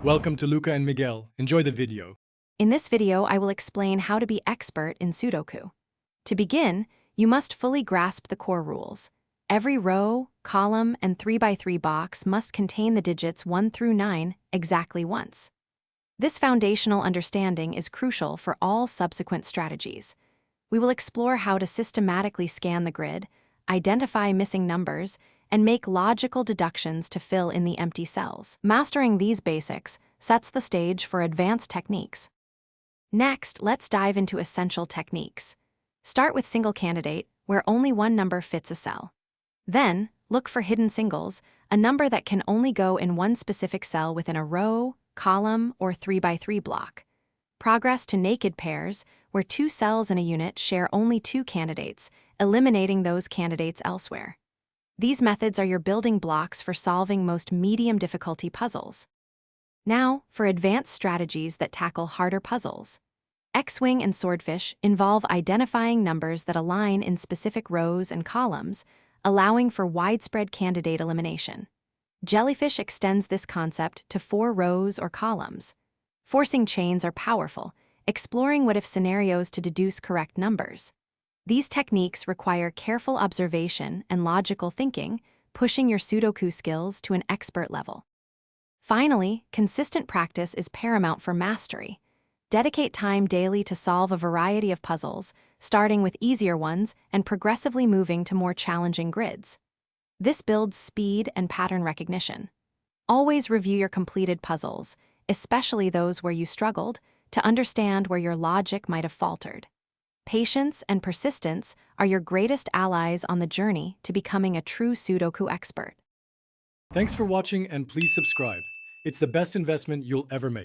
Welcome to Luca and Miguel. Enjoy the video. In this video, I will explain how to be expert in Sudoku. To begin, you must fully grasp the core rules. Every row, column, and 3x3 box must contain the digits 1 through 9 exactly once. This foundational understanding is crucial for all subsequent strategies. We will explore how to systematically scan the grid, identify missing numbers, and make logical deductions to fill in the empty cells. Mastering these basics sets the stage for advanced techniques. Next, let's dive into essential techniques. Start with single candidate, where only one number fits a cell. Then, look for hidden singles, a number that can only go in one specific cell within a row, column, or 3x3 block. Progress to naked pairs, where two cells in a unit share only two candidates, eliminating those candidates elsewhere. These methods are your building blocks for solving most medium difficulty puzzles. Now, for advanced strategies that tackle harder puzzles. X-Wing and Swordfish involve identifying numbers that align in specific rows and columns, allowing for widespread candidate elimination. Jellyfish extends this concept to 4 rows or columns. Forcing chains are powerful, exploring what-if scenarios to deduce correct numbers. These techniques require careful observation and logical thinking, pushing your Sudoku skills to an expert level. Finally, consistent practice is paramount for mastery. Dedicate time daily to solve a variety of puzzles, starting with easier ones and progressively moving to more challenging grids. This builds speed and pattern recognition. Always review your completed puzzles, especially those where you struggled, to understand where your logic might have faltered. Patience and persistence are your greatest allies on the journey to becoming a true Sudoku expert. Thanks for watching and please subscribe. It's the best investment you'll ever make.